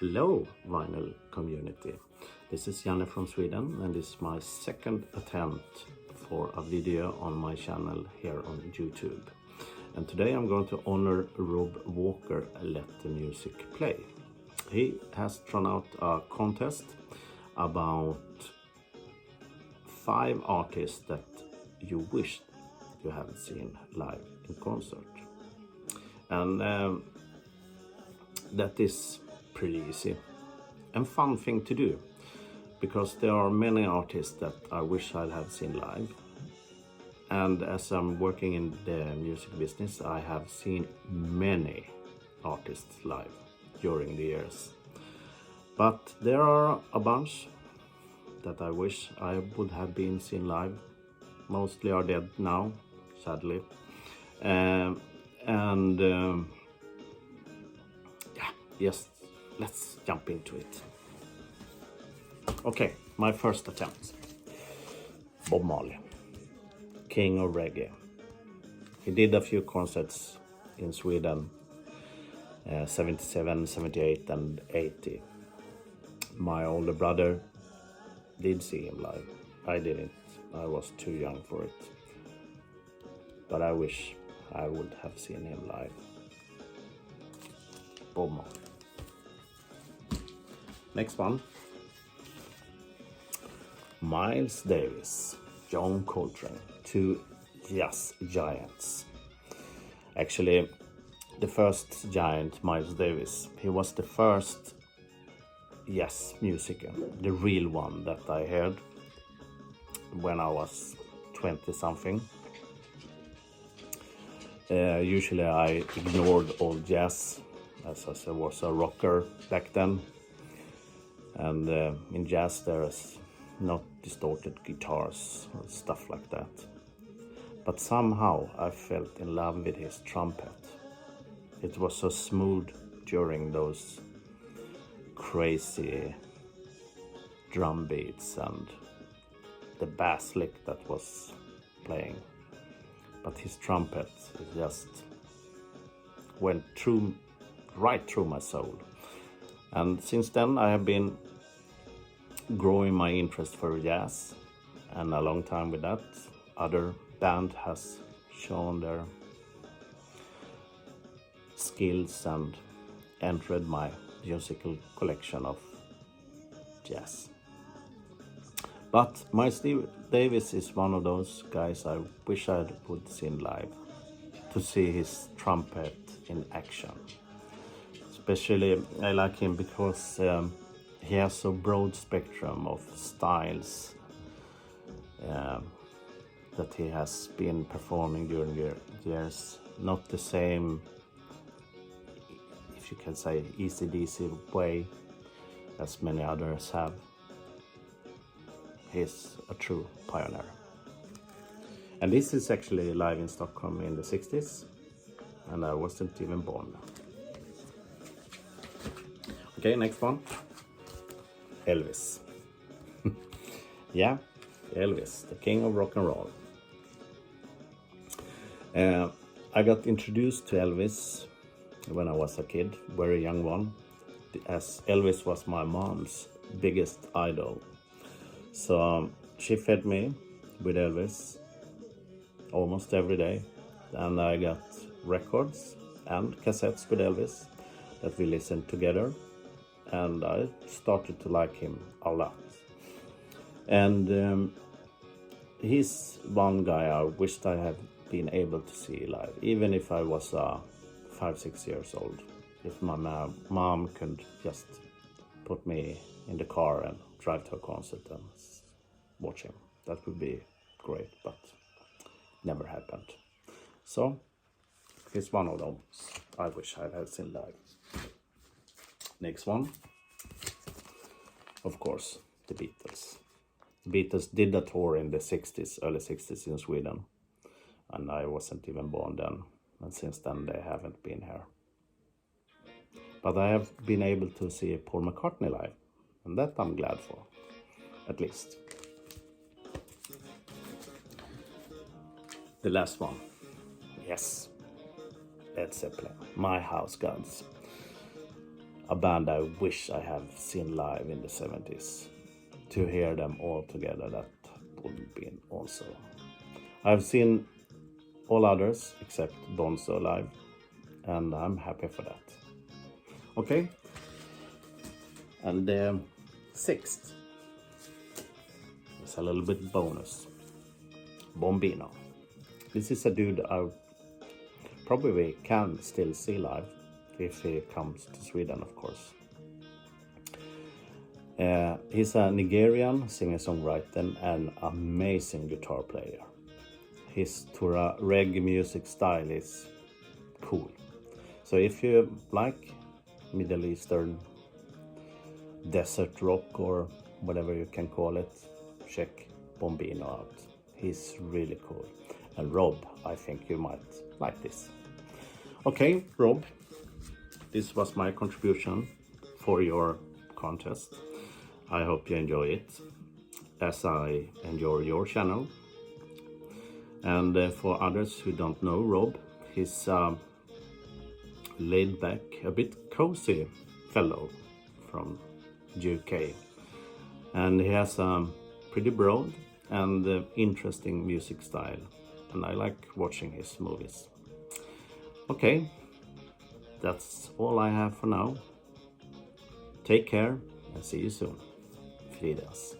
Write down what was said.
Hello, vinyl community. This is Janne from Sweden, and this is my second attempt for a video on my channel here on YouTube. And today I'm going to honor Rob Walker, Let the Music Play. He has thrown out a contest about 5 artists that you wish you haven't seen live in concert. And that is pretty easy and fun thing to do, because there are many artists that I wish I'd have seen live. And as I'm working in the music business, I have seen many artists live during the years. But there are a bunch that I wish I would have been seen live. Mostly are dead now, sadly. Yes, let's jump into it. Okay, my first attempt. Bob Marley, king of reggae. He did a few concerts in Sweden, 77, 78 and 80. My older brother did see him live. I didn't. I was too young for it. But I wish I would have seen him live. Bob Marley. Next one. Miles Davis, John Coltrane, 2 jazz giants. Actually, the first giant, Miles Davis, he was the first jazz musician, the real one that I heard when I was 20 something. Usually I ignored all jazz, as I was a rocker back then. And in jazz there's not distorted guitars or stuff like that. But somehow I felt in love with his trumpet. It was so smooth during those crazy drum beats and the bass lick that was playing. But his trumpet just went right through my soul. And since then I have been growing my interest for jazz, and a long time with that. Other band has shown their skills and entered my musical collection of jazz. But Miles Davis is one of those guys I wish I would seen live, to see his trumpet in action. Especially I like him because he has a broad spectrum of styles that he has been performing during the years. Not the same, if you can say, easy way as many others have. He's a true pioneer. And this is actually live in Stockholm in the 60s, and I wasn't even born. Okay, next one. Elvis. Yeah, Elvis, the king of rock and roll. I got introduced to Elvis when I was a kid, very young one, as Elvis was my mom's biggest idol. So she fed me with Elvis almost every day, and I got records and cassettes with Elvis that we listened together. And I started to like him a lot. And he's one guy I wished I had been able to see live, even if I was 5-6 years old. If my mom could just put me in the car and drive to a concert and watch him, that would be great, but never happened. So he's one of those I wish I had seen live. Next one, of course, the Beatles. The Beatles did a tour in the 60s, early 60s in Sweden, and I wasn't even born then, and since then they haven't been here. But I have been able to see Paul McCartney live, and that I'm glad for, at least. The last one, yes, Led Zeppelin, my house gods. a band I wish I have seen live in the 70s. To hear them all together, that would have been also. I've seen all others except Bonzo live, and I'm happy for that. Okay, and the sixth is a little bit bonus. Bombino. This is a dude I probably can still see live if he comes to Sweden, of course. He's a Nigerian singer-songwriter and an amazing guitar player. His Tura reggae music style is cool. So if you like Middle Eastern desert rock or whatever you can call it, check Bombino out. He's really cool. And Rob, I think you might like this. Okay, Rob, this was my contribution for your contest. I hope you enjoy it, as I enjoy your channel. And for others who don't know Rob, he's a laid back, a bit cozy fellow from UK. And he has a pretty broad and interesting music style. And I like watching his movies. Okay, that's all I have for now. Take care and see you soon. Fridens.